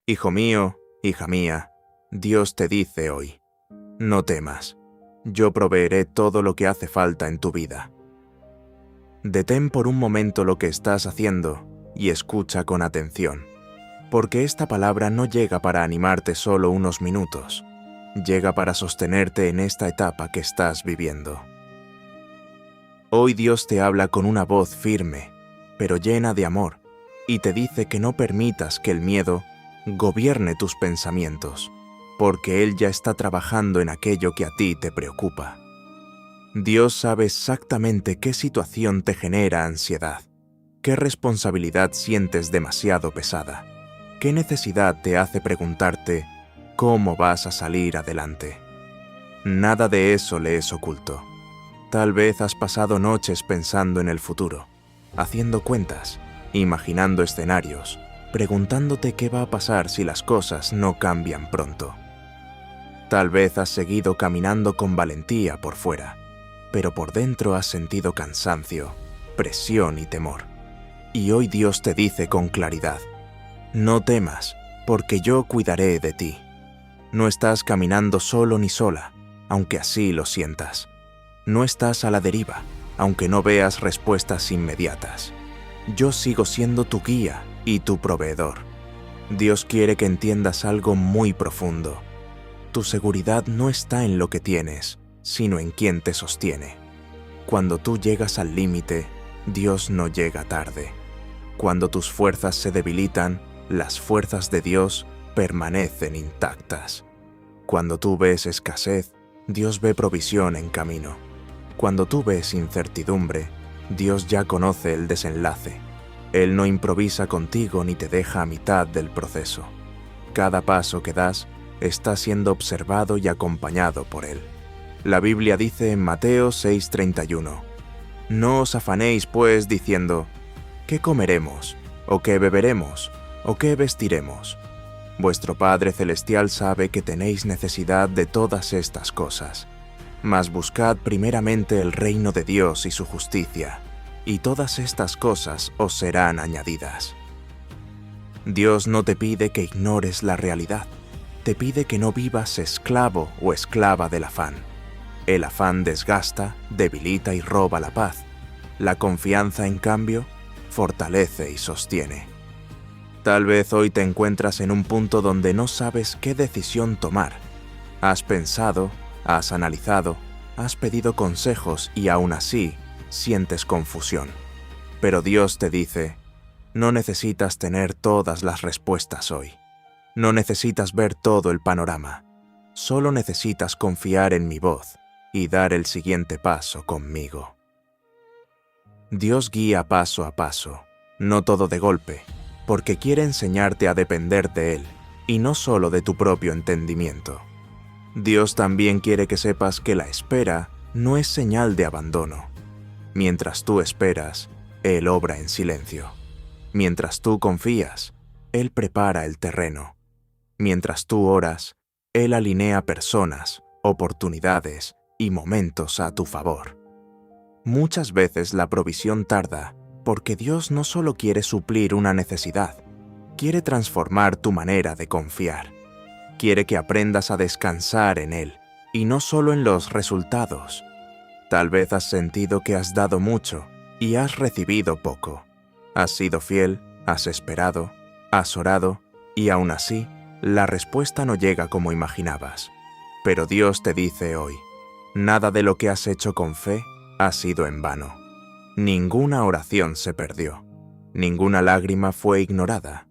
Hijo mío, hija mía, Dios te dice hoy, no temas, yo proveeré todo lo que hace falta en tu vida. Detén por un momento lo que estás haciendo y escucha con atención, porque esta palabra no llega para animarte solo unos minutos, llega para sostenerte en esta etapa que estás viviendo. Hoy Dios te habla con una voz firme, pero llena de amor, y te dice que no permitas que el miedo gobierne tus pensamientos, porque Él ya está trabajando en aquello que a ti te preocupa. Dios sabe exactamente qué situación te genera ansiedad, qué responsabilidad sientes demasiado pesada, qué necesidad te hace preguntarte cómo vas a salir adelante. Nada de eso le es oculto. Tal vez has pasado noches pensando en el futuro, haciendo cuentas, imaginando escenarios, preguntándote qué va a pasar si las cosas no cambian pronto. Tal vez has seguido caminando con valentía por fuera, pero por dentro has sentido cansancio, presión y temor. Y hoy Dios te dice con claridad, no temas, porque yo cuidaré de ti. No estás caminando solo ni sola, aunque así lo sientas. No estás a la deriva, aunque no veas respuestas inmediatas. Yo sigo siendo tu guía y tu proveedor. Dios quiere que entiendas algo muy profundo. Tu seguridad no está en lo que tienes, sino en quien te sostiene. Cuando tú llegas al límite, Dios no llega tarde. Cuando tus fuerzas se debilitan, las fuerzas de Dios permanecen intactas. Cuando tú ves escasez, Dios ve provisión en camino. Cuando tú ves incertidumbre, Dios ya conoce el desenlace. Él no improvisa contigo ni te deja a mitad del proceso. Cada paso que das está siendo observado y acompañado por Él. La Biblia dice en Mateo 6:31, no os afanéis pues diciendo, ¿qué comeremos? ¿O qué beberemos? ¿O qué vestiremos? Vuestro Padre Celestial sabe que tenéis necesidad de todas estas cosas. Mas buscad primeramente el reino de Dios y su justicia, y todas estas cosas os serán añadidas. Dios no te pide que ignores la realidad, te pide que no vivas esclavo o esclava del afán. El afán desgasta, debilita y roba la paz. La confianza, en cambio, fortalece y sostiene. Tal vez hoy te encuentras en un punto donde no sabes qué decisión tomar. Has pensado, has analizado, has pedido consejos y aún así sientes confusión. Pero Dios te dice, no necesitas tener todas las respuestas hoy. No necesitas ver todo el panorama. Solo necesitas confiar en mi voz y dar el siguiente paso conmigo. Dios guía paso a paso, no todo de golpe, porque quiere enseñarte a depender de Él y no solo de tu propio entendimiento. Dios también quiere que sepas que la espera no es señal de abandono. Mientras tú esperas, Él obra en silencio. Mientras tú confías, Él prepara el terreno. Mientras tú oras, Él alinea personas, oportunidades y momentos a tu favor. Muchas veces la provisión tarda porque Dios no solo quiere suplir una necesidad, quiere transformar tu manera de confiar. Quiere que aprendas a descansar en Él y no solo en los resultados. Tal vez has sentido que has dado mucho y has recibido poco. Has sido fiel, has esperado, has orado y aún así, la respuesta no llega como imaginabas. Pero Dios te dice hoy, nada de lo que has hecho con fe ha sido en vano. Ninguna oración se perdió, ninguna lágrima fue ignorada.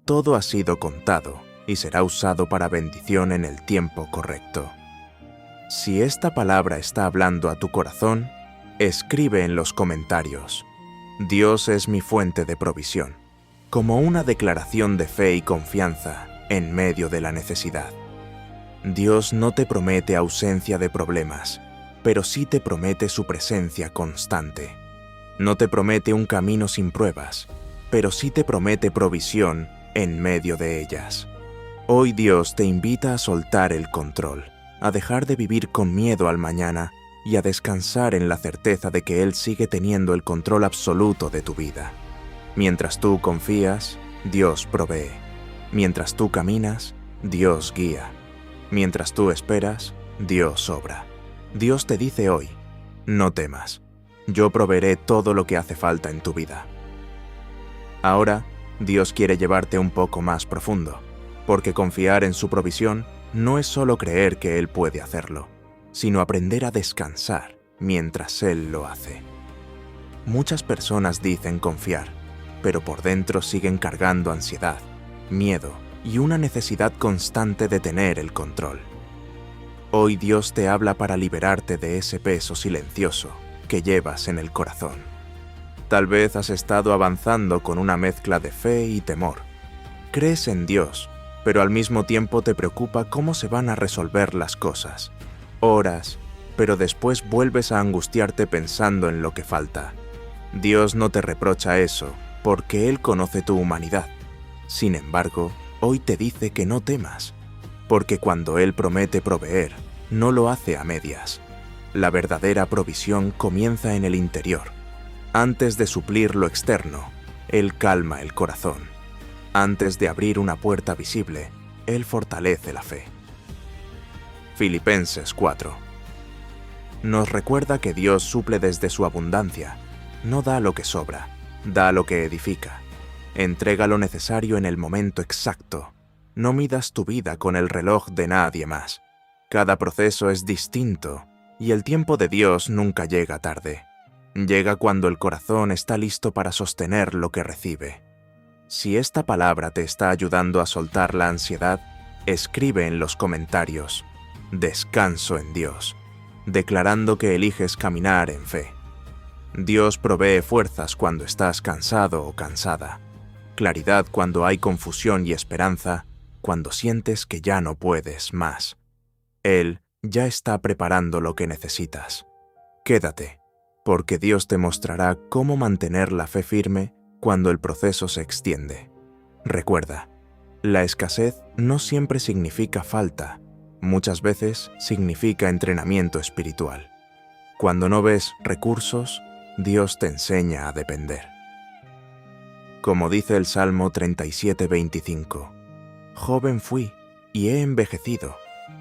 Todo ha sido contado y será usado para bendición en el tiempo correcto. Si esta palabra está hablando a tu corazón, escribe en los comentarios, Dios es mi fuente de provisión, como una declaración de fe y confianza en medio de la necesidad. Dios no te promete ausencia de problemas, pero sí te promete su presencia constante. No te promete un camino sin pruebas, pero sí te promete provisión en medio de ellas. Hoy Dios te invita a soltar el control, a dejar de vivir con miedo al mañana y a descansar en la certeza de que Él sigue teniendo el control absoluto de tu vida. Mientras tú confías, Dios provee. Mientras tú caminas, Dios guía. Mientras tú esperas, Dios obra. Dios te dice hoy, no temas. Yo proveeré todo lo que hace falta en tu vida. Ahora, Dios quiere llevarte un poco más profundo, porque confiar en su provisión no es solo creer que Él puede hacerlo, sino aprender a descansar mientras Él lo hace. Muchas personas dicen confiar, pero por dentro siguen cargando ansiedad, miedo y una necesidad constante de tener el control. Hoy Dios te habla para liberarte de ese peso silencioso que llevas en el corazón. Tal vez has estado avanzando con una mezcla de fe y temor. Crees en Dios, pero al mismo tiempo te preocupa cómo se van a resolver las cosas. Oras, pero después vuelves a angustiarte pensando en lo que falta. Dios no te reprocha eso, porque Él conoce tu humanidad. Sin embargo, hoy te dice que no temas, porque cuando Él promete proveer, no lo hace a medias. La verdadera provisión comienza en el interior. Antes de suplir lo externo, Él calma el corazón. Antes de abrir una puerta visible, Él fortalece la fe. Filipenses 4. Nos recuerda que Dios suple desde su abundancia. No da lo que sobra, da lo que edifica. Entrega lo necesario en el momento exacto. No midas tu vida con el reloj de nadie más. Cada proceso es distinto, y el tiempo de Dios nunca llega tarde. Llega cuando el corazón está listo para sostener lo que recibe. Si esta palabra te está ayudando a soltar la ansiedad, escribe en los comentarios: descanso en Dios, declarando que eliges caminar en fe. Dios provee fuerzas cuando estás cansado o cansada, claridad cuando hay confusión y esperanza cuando sientes que ya no puedes más. Él ya está preparando lo que necesitas. Quédate, porque Dios te mostrará cómo mantener la fe firme cuando el proceso se extiende. Recuerda, la escasez no siempre significa falta, muchas veces significa entrenamiento espiritual. Cuando no ves recursos, Dios te enseña a depender. Como dice el Salmo 37:25, joven fui y he envejecido,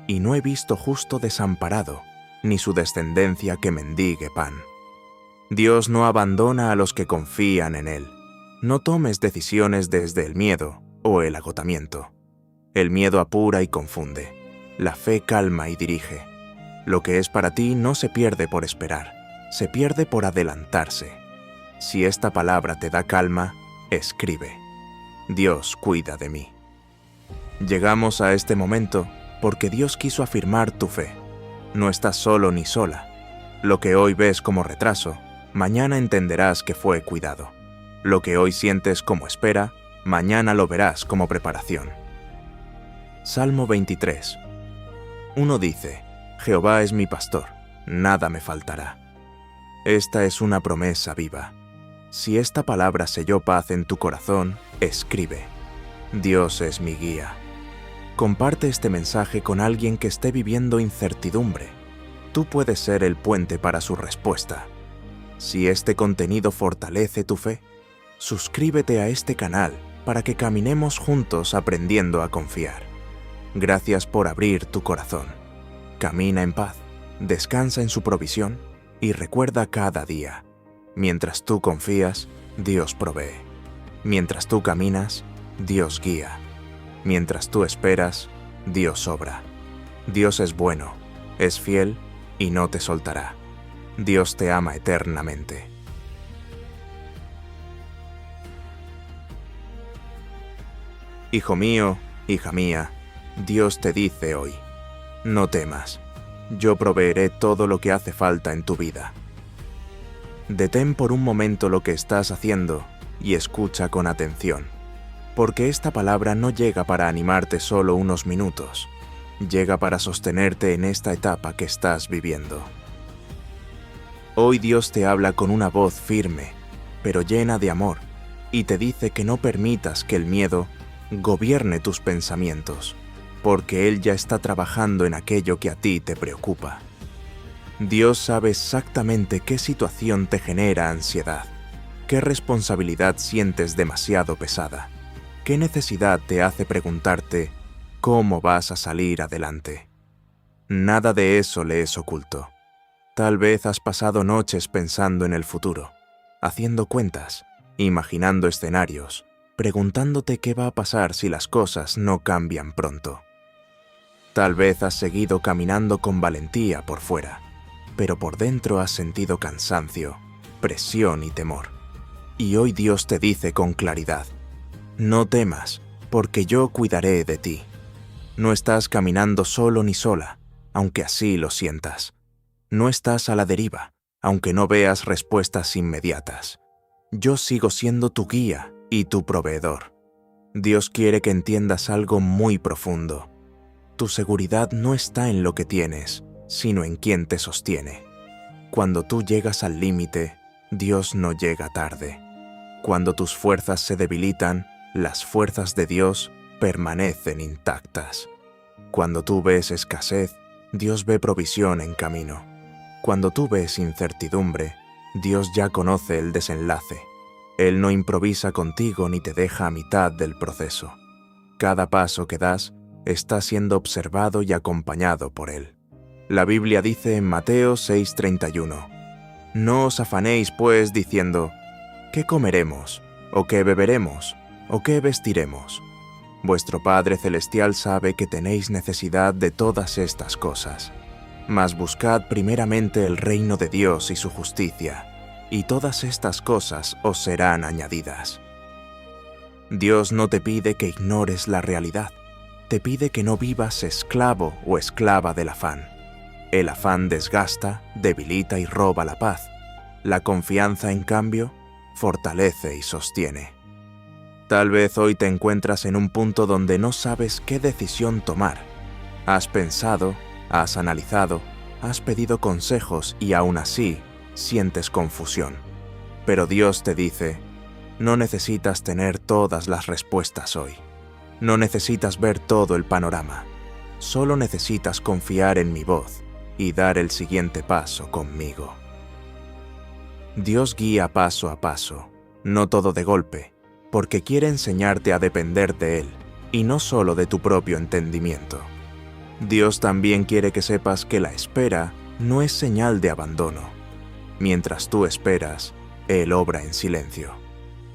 y no he visto justo desamparado, ni su descendencia que mendigue pan. Dios no abandona a los que confían en Él. No tomes decisiones desde el miedo o el agotamiento. El miedo apura y confunde. La fe calma y dirige. Lo que es para ti no se pierde por esperar, se pierde por adelantarse. Si esta palabra te da calma, escribe: Dios cuida de mí. Llegamos a este momento porque Dios quiso afirmar tu fe. No estás solo ni sola. Lo que hoy ves como retraso, mañana entenderás que fue cuidado. Lo que hoy sientes como espera, mañana lo verás como preparación. Salmo 23. Uno dice: Jehová es mi pastor, nada me faltará. Esta es una promesa viva. Si esta palabra selló paz en tu corazón, escribe: Dios es mi guía. Comparte este mensaje con alguien que esté viviendo incertidumbre. Tú puedes ser el puente para su respuesta. Si este contenido fortalece tu fe, suscríbete a este canal para que caminemos juntos aprendiendo a confiar. Gracias por abrir tu corazón. Camina en paz, descansa en su provisión y recuerda cada día: mientras tú confías, Dios provee. Mientras tú caminas, Dios guía. Mientras tú esperas, Dios obra. Dios es bueno, es fiel y no te soltará. Dios te ama eternamente. Hijo mío, hija mía, Dios te dice hoy: no temas, yo proveeré todo lo que hace falta en tu vida. Detén por un momento lo que estás haciendo y escucha con atención, porque esta palabra no llega para animarte solo unos minutos, llega para sostenerte en esta etapa que estás viviendo. Hoy Dios te habla con una voz firme, pero llena de amor, y te dice que no permitas que el miedo gobierne tus pensamientos, porque Él ya está trabajando en aquello que a ti te preocupa. Dios sabe exactamente qué situación te genera ansiedad, qué responsabilidad sientes demasiado pesada. ¿Qué necesidad te hace preguntarte cómo vas a salir adelante? Nada de eso le es oculto. Tal vez has pasado noches pensando en el futuro, haciendo cuentas, imaginando escenarios, preguntándote qué va a pasar si las cosas no cambian pronto. Tal vez has seguido caminando con valentía por fuera, pero por dentro has sentido cansancio, presión y temor. Y hoy Dios te dice con claridad: no temas, porque yo cuidaré de ti. No estás caminando solo ni sola, aunque así lo sientas. No estás a la deriva, aunque no veas respuestas inmediatas. Yo sigo siendo tu guía y tu proveedor. Dios quiere que entiendas algo muy profundo. Tu seguridad no está en lo que tienes, sino en quien te sostiene. Cuando tú llegas al límite, Dios no llega tarde. Cuando tus fuerzas se debilitan, las fuerzas de Dios permanecen intactas. Cuando tú ves escasez, Dios ve provisión en camino. Cuando tú ves incertidumbre, Dios ya conoce el desenlace. Él no improvisa contigo ni te deja a mitad del proceso. Cada paso que das está siendo observado y acompañado por Él. La Biblia dice en Mateo 6:31, «No os afanéis, pues, diciendo, ¿qué comeremos? ¿O qué beberemos? ¿O qué vestiremos? Vuestro Padre Celestial sabe que tenéis necesidad de todas estas cosas. Mas buscad primeramente el reino de Dios y su justicia, y todas estas cosas os serán añadidas». Dios no te pide que ignores la realidad, te pide que no vivas esclavo o esclava del afán. El afán desgasta, debilita y roba la paz. La confianza, en cambio, fortalece y sostiene. Tal vez hoy te encuentras en un punto donde no sabes qué decisión tomar. Has pensado, has analizado, has pedido consejos y aún así sientes confusión. Pero Dios te dice: no necesitas tener todas las respuestas hoy. No necesitas ver todo el panorama. Solo necesitas confiar en mi voz y dar el siguiente paso conmigo. Dios guía paso a paso, no todo de golpe, porque quiere enseñarte a depender de Él y no solo de tu propio entendimiento. Dios también quiere que sepas que la espera no es señal de abandono. Mientras tú esperas, Él obra en silencio.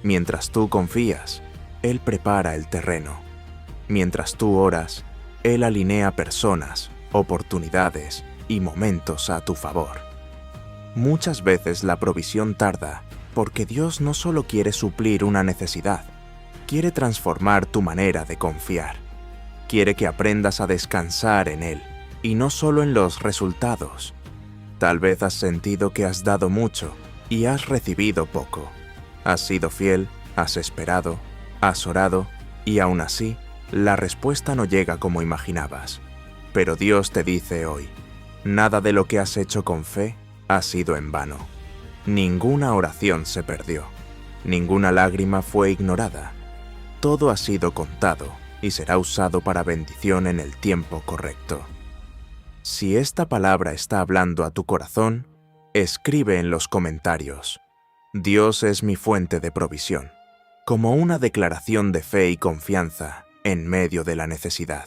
Mientras tú confías, Él prepara el terreno. Mientras tú oras, Él alinea personas, oportunidades y momentos a tu favor. Muchas veces la provisión tarda porque Dios no solo quiere suplir una necesidad, quiere transformar tu manera de confiar. Quiere que aprendas a descansar en Él y no solo en los resultados. Tal vez has sentido que has dado mucho y has recibido poco. Has sido fiel, has esperado, has orado y aún así, la respuesta no llega como imaginabas. Pero Dios te dice hoy: nada de lo que has hecho con fe ha sido en vano. Ninguna oración se perdió. Ninguna lágrima fue ignorada. Todo ha sido contado y será usado para bendición en el tiempo correcto. Si esta palabra está hablando a tu corazón, escribe en los comentarios: Dios es mi fuente de provisión, como una declaración de fe y confianza en medio de la necesidad.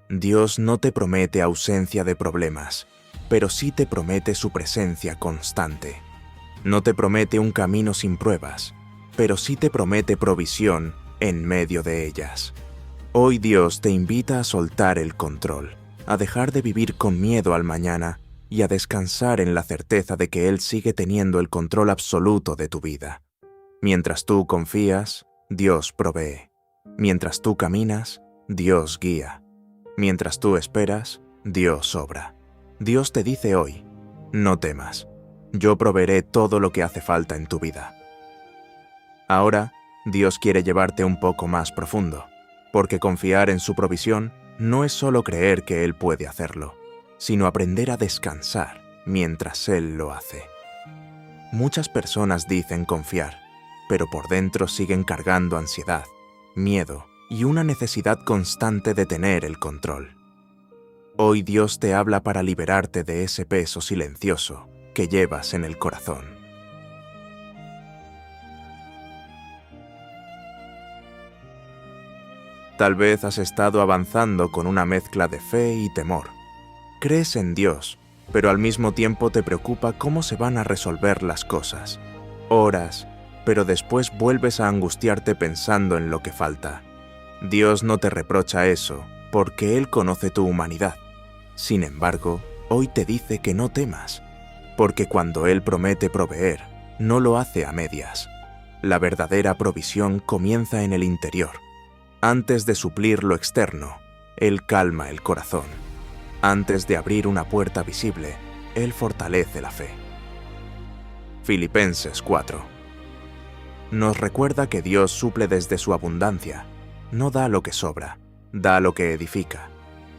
Dios no te promete ausencia de problemas, pero sí te promete su presencia constante. No te promete un camino sin pruebas, pero sí te promete provisión en medio de ellas. Hoy Dios te invita a soltar el control, a dejar de vivir con miedo al mañana y a descansar en la certeza de que Él sigue teniendo el control absoluto de tu vida. Mientras tú confías, Dios provee. Mientras tú caminas, Dios guía. Mientras tú esperas, Dios obra. Dios te dice hoy: no temas, yo proveeré todo lo que hace falta en tu vida. Ahora, Dios quiere llevarte un poco más profundo, porque confiar en su provisión no es solo creer que Él puede hacerlo, sino aprender a descansar mientras Él lo hace. Muchas personas dicen confiar, pero por dentro siguen cargando ansiedad, miedo y una necesidad constante de tener el control. Hoy Dios te habla para liberarte de ese peso silencioso que llevas en el corazón. Tal vez has estado avanzando con una mezcla de fe y temor. Crees en Dios, pero al mismo tiempo te preocupa cómo se van a resolver las cosas. Oras, pero después vuelves a angustiarte pensando en lo que falta. Dios no te reprocha eso, porque Él conoce tu humanidad. Sin embargo, hoy te dice que no temas, porque cuando Él promete proveer, no lo hace a medias. La verdadera provisión comienza en el interior. Antes de suplir lo externo, Él calma el corazón. Antes de abrir una puerta visible, Él fortalece la fe. Filipenses 4. Nos recuerda que Dios suple desde su abundancia. No da lo que sobra, da lo que edifica.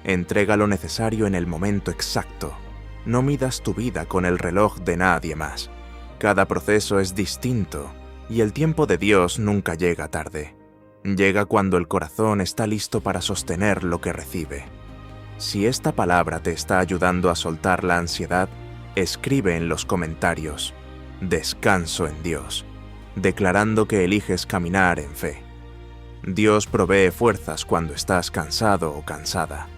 Entrega lo necesario en el momento exacto. No midas tu vida con el reloj de nadie más. Cada proceso es distinto, y el tiempo de Dios nunca llega tarde. Llega cuando el corazón está listo para sostener lo que recibe. Si esta palabra te está ayudando a soltar la ansiedad, escribe en los comentarios: descanso en Dios, declarando que eliges caminar en fe. Dios provee fuerzas cuando estás cansado o cansada,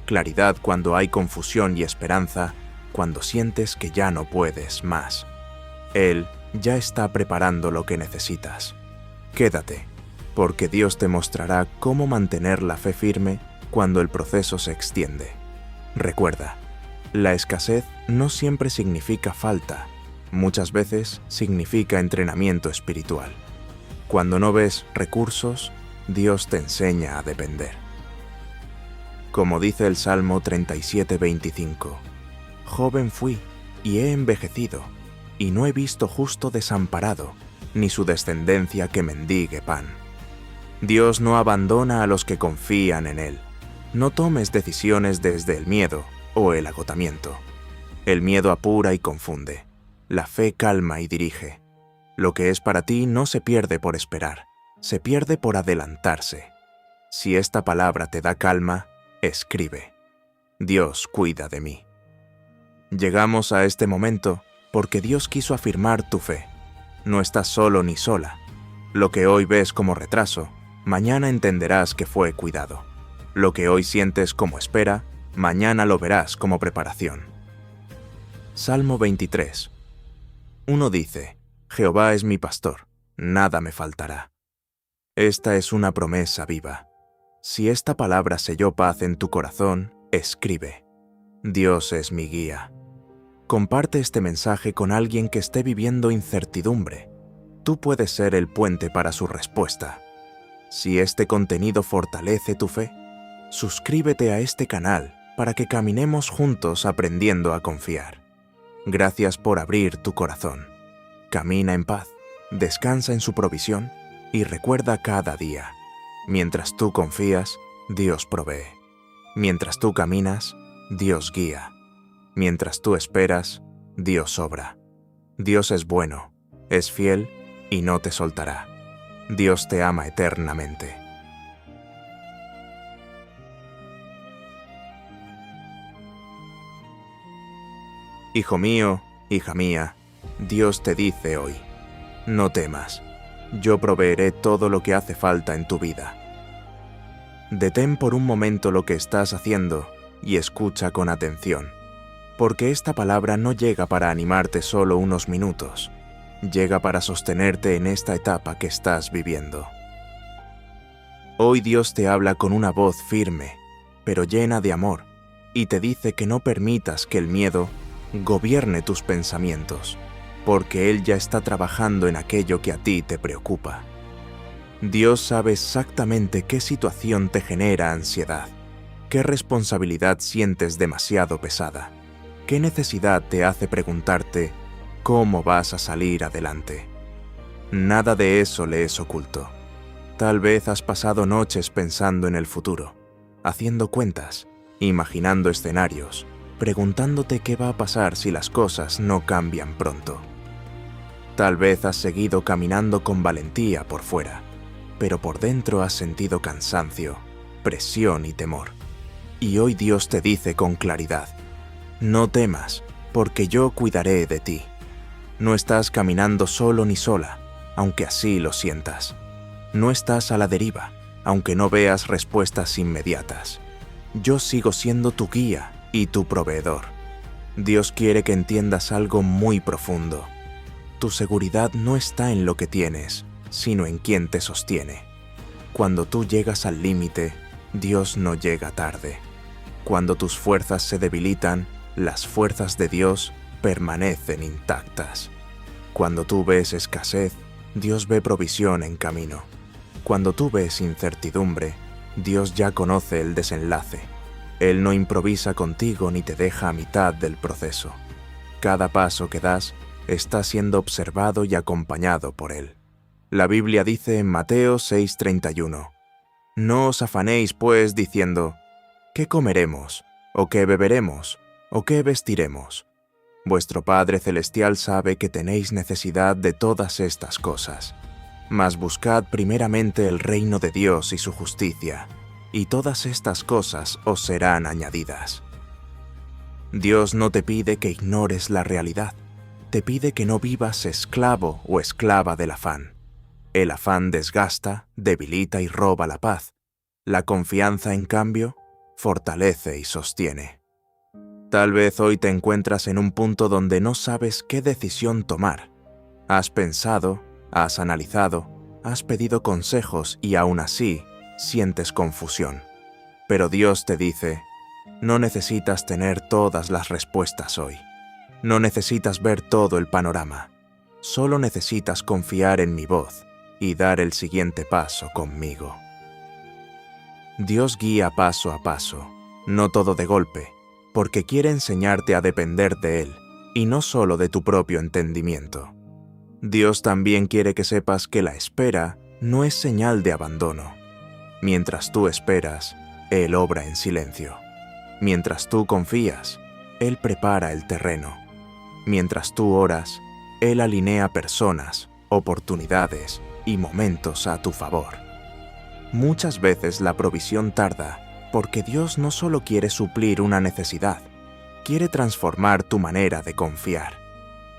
claridad cuando hay confusión y esperanza cuando sientes que ya no puedes más. Él ya está preparando lo que necesitas. Quédate, porque Dios te mostrará cómo mantener la fe firme cuando el proceso se extiende. Recuerda, la escasez no siempre significa falta, muchas veces significa entrenamiento espiritual. Cuando no ves recursos, Dios te enseña a depender. Como dice el Salmo 37:25, joven fui y he envejecido, y no he visto justo desamparado, ni su descendencia que mendigue pan. Dios no abandona a los que confían en Él. No tomes decisiones desde el miedo o el agotamiento. El miedo apura y confunde. La fe calma y dirige. Lo que es para ti no se pierde por esperar, se pierde por adelantarse. Si esta palabra te da calma, escribe: Dios cuida de mí. Llegamos a este momento porque Dios quiso afirmar tu fe. No estás solo ni sola. Lo que hoy ves como retraso, mañana entenderás que fue cuidado. Lo que hoy sientes como espera, mañana lo verás como preparación. Salmo 23. Uno dice: Jehová es mi pastor, nada me faltará. Esta es una promesa viva. Si esta palabra selló paz en tu corazón, escribe: Dios es mi guía. Comparte este mensaje con alguien que esté viviendo incertidumbre. Tú puedes ser el puente para su respuesta. Si este contenido fortalece tu fe, suscríbete a este canal para que caminemos juntos aprendiendo a confiar. Gracias por abrir tu corazón. Camina en paz, descansa en su provisión y recuerda cada día: mientras tú confías, Dios provee. Mientras tú caminas, Dios guía. Mientras tú esperas, Dios obra. Dios es bueno, es fiel y no te soltará. Dios te ama eternamente. Hijo mío, hija mía, Dios te dice hoy: no temas, yo proveeré todo lo que hace falta en tu vida. Detén por un momento lo que estás haciendo y escucha con atención, porque esta palabra no llega para animarte solo unos minutos, llega para sostenerte en esta etapa que estás viviendo. Hoy Dios te habla con una voz firme, pero llena de amor, y te dice que no permitas que el miedo gobierne tus pensamientos, porque Él ya está trabajando en aquello que a ti te preocupa. Dios sabe exactamente qué situación te genera ansiedad, qué responsabilidad sientes demasiado pesada, qué necesidad te hace preguntarte cómo vas a salir adelante. Nada de eso le es oculto. Tal vez has pasado noches pensando en el futuro, haciendo cuentas, imaginando escenarios, preguntándote qué va a pasar si las cosas no cambian pronto. Tal vez has seguido caminando con valentía por fuera, pero por dentro has sentido cansancio, presión y temor. Y hoy Dios te dice con claridad: no temas, porque yo cuidaré de ti. No estás caminando solo ni sola, aunque así lo sientas. No estás a la deriva, aunque no veas respuestas inmediatas. Yo sigo siendo tu guía y tu proveedor. Dios quiere que entiendas algo muy profundo. Tu seguridad no está en lo que tienes, sino en quien te sostiene. Cuando tú llegas al límite, Dios no llega tarde. Cuando tus fuerzas se debilitan, las fuerzas de Dios permanecen intactas. Cuando tú ves escasez, Dios ve provisión en camino. Cuando tú ves incertidumbre, Dios ya conoce el desenlace. Él no improvisa contigo ni te deja a mitad del proceso. Cada paso que das está siendo observado y acompañado por Él. La Biblia dice en Mateo 6:31, «No os afanéis, pues, diciendo, ¿qué comeremos? ¿O qué beberemos? ¿O qué vestiremos? Vuestro Padre Celestial sabe que tenéis necesidad de todas estas cosas. Mas buscad primeramente el reino de Dios y su justicia, y todas estas cosas os serán añadidas». Dios no te pide que ignores la realidad, te pide que no vivas esclavo o esclava del afán. El afán desgasta, debilita y roba la paz. La confianza, en cambio, fortalece y sostiene. Tal vez hoy te encuentras en un punto donde no sabes qué decisión tomar. Has pensado, has analizado, has pedido consejos y aún así sientes confusión. Pero Dios te dice, no necesitas tener todas las respuestas hoy. No necesitas ver todo el panorama. Solo necesitas confiar en mi voz y dar el siguiente paso conmigo. Dios guía paso a paso, no todo de golpe, porque quiere enseñarte a depender de Él y no solo de tu propio entendimiento. Dios también quiere que sepas que la espera no es señal de abandono. Mientras tú esperas, Él obra en silencio. Mientras tú confías, Él prepara el terreno. Mientras tú oras, Él alinea personas, oportunidades y momentos a tu favor. Muchas veces la provisión tarda porque Dios no solo quiere suplir una necesidad, quiere transformar tu manera de confiar.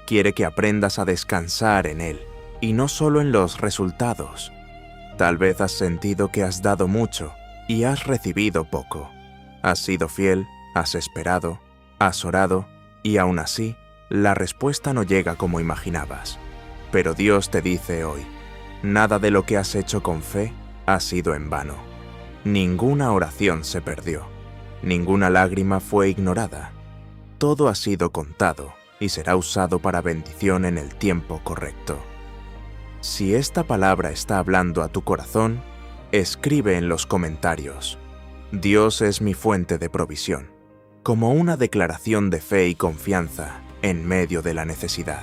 Quiere que aprendas a descansar en Él y no solo en los resultados. Tal vez has sentido que has dado mucho y has recibido poco. Has sido fiel, has esperado, has orado y aún así, la respuesta no llega como imaginabas. Pero Dios te dice hoy, nada de lo que has hecho con fe ha sido en vano. Ninguna oración se perdió. Ninguna lágrima fue ignorada. Todo ha sido contado y será usado para bendición en el tiempo correcto. Si esta palabra está hablando a tu corazón, escribe en los comentarios, Dios es mi fuente de provisión, como una declaración de fe y confianza en medio de la necesidad.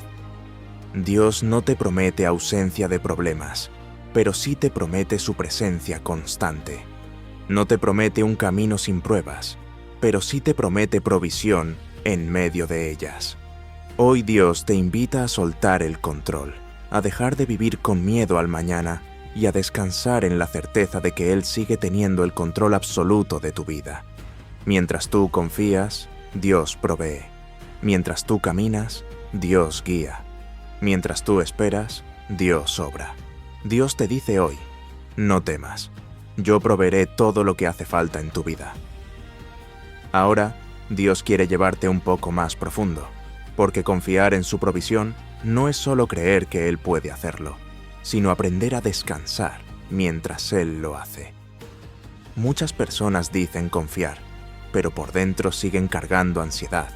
Dios no te promete ausencia de problemas, pero sí te promete su presencia constante. No te promete un camino sin pruebas, pero sí te promete provisión en medio de ellas. Hoy Dios te invita a soltar el control, a dejar de vivir con miedo al mañana y a descansar en la certeza de que Él sigue teniendo el control absoluto de tu vida. Mientras tú confías, Dios provee. Mientras tú caminas, Dios guía. Mientras tú esperas, Dios obra. Dios te dice hoy, no temas, yo proveeré todo lo que hace falta en tu vida. Ahora, Dios quiere llevarte un poco más profundo, porque confiar en su provisión no es solo creer que Él puede hacerlo, sino aprender a descansar mientras Él lo hace. Muchas personas dicen confiar, pero por dentro siguen cargando ansiedad,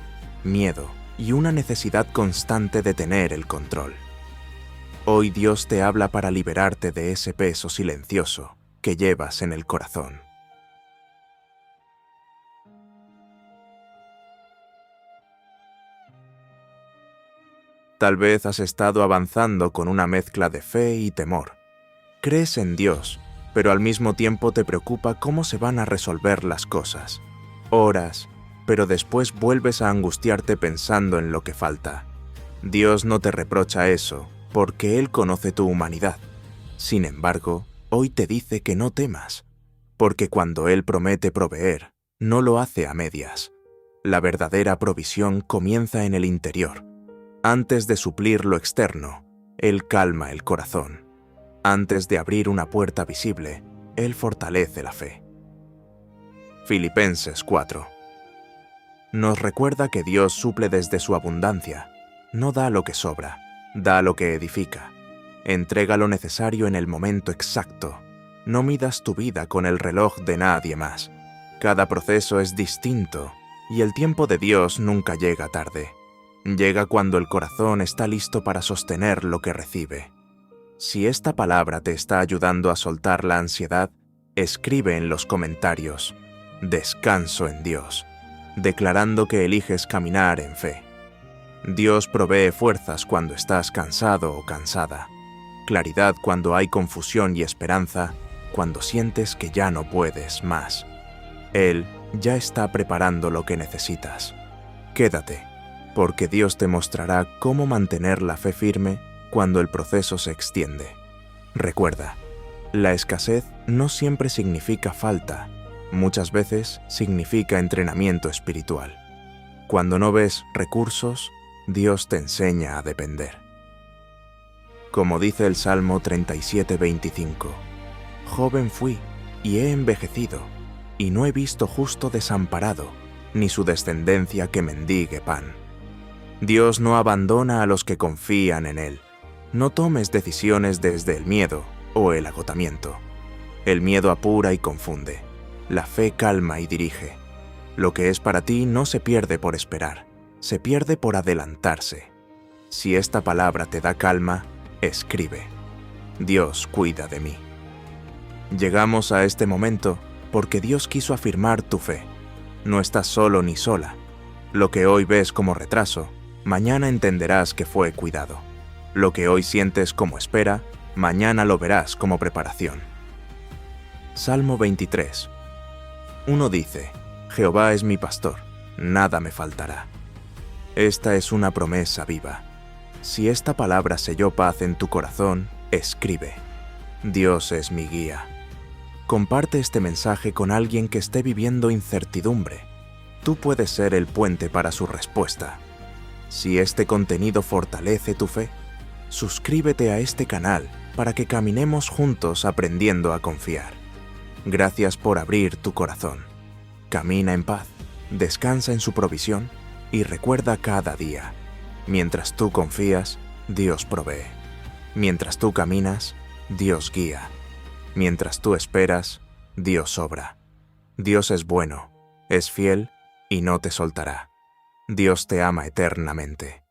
miedo y una necesidad constante de tener el control. Hoy Dios te habla para liberarte de ese peso silencioso que llevas en el corazón. Tal vez has estado avanzando con una mezcla de fe y temor. Crees en Dios, pero al mismo tiempo te preocupa cómo se van a resolver las cosas. Oras, pero después vuelves a angustiarte pensando en lo que falta. Dios no te reprocha eso, porque Él conoce tu humanidad. Sin embargo, hoy te dice que no temas, porque cuando Él promete proveer, no lo hace a medias. La verdadera provisión comienza en el interior. Antes de suplir lo externo, Él calma el corazón. Antes de abrir una puerta visible, Él fortalece la fe. Filipenses 4. Nos recuerda que Dios suple desde su abundancia, no da lo que sobra, da lo que edifica. Entrega lo necesario en el momento exacto. No midas tu vida con el reloj de nadie más. Cada proceso es distinto y el tiempo de Dios nunca llega tarde. Llega cuando el corazón está listo para sostener lo que recibe. Si esta palabra te está ayudando a soltar la ansiedad, escribe en los comentarios: descanso en Dios, declarando que eliges caminar en fe. Dios provee fuerzas cuando estás cansado o cansada, claridad cuando hay confusión y esperanza cuando sientes que ya no puedes más. Él ya está preparando lo que necesitas. Quédate, porque Dios te mostrará cómo mantener la fe firme cuando el proceso se extiende. Recuerda, la escasez no siempre significa falta, muchas veces significa entrenamiento espiritual. Cuando no ves recursos, Dios te enseña a depender. Como dice el Salmo 37:25, joven fui y he envejecido, y no he visto justo desamparado, ni su descendencia que mendigue pan. Dios no abandona a los que confían en Él. No tomes decisiones desde el miedo o el agotamiento. El miedo apura y confunde. La fe calma y dirige. Lo que es para ti no se pierde por esperar, se pierde por adelantarse. Si esta palabra te da calma, escribe: Dios cuida de mí. Llegamos a este momento porque Dios quiso afirmar tu fe. No estás solo ni sola. Lo que hoy ves como retraso, mañana entenderás que fue cuidado. Lo que hoy sientes como espera, mañana lo verás como preparación. Salmo 23. Uno dice: Jehová es mi pastor, nada me faltará. Esta es una promesa viva. Si esta palabra selló paz en tu corazón, escribe: Dios es mi guía. Comparte este mensaje con alguien que esté viviendo incertidumbre. Tú puedes ser el puente para su respuesta. Si este contenido fortalece tu fe, suscríbete a este canal para que caminemos juntos aprendiendo a confiar. Gracias por abrir tu corazón. Camina en paz, descansa en su provisión y recuerda cada día: mientras tú confías, Dios provee. Mientras tú caminas, Dios guía. Mientras tú esperas, Dios obra. Dios es bueno, es fiel y no te soltará. Dios te ama eternamente.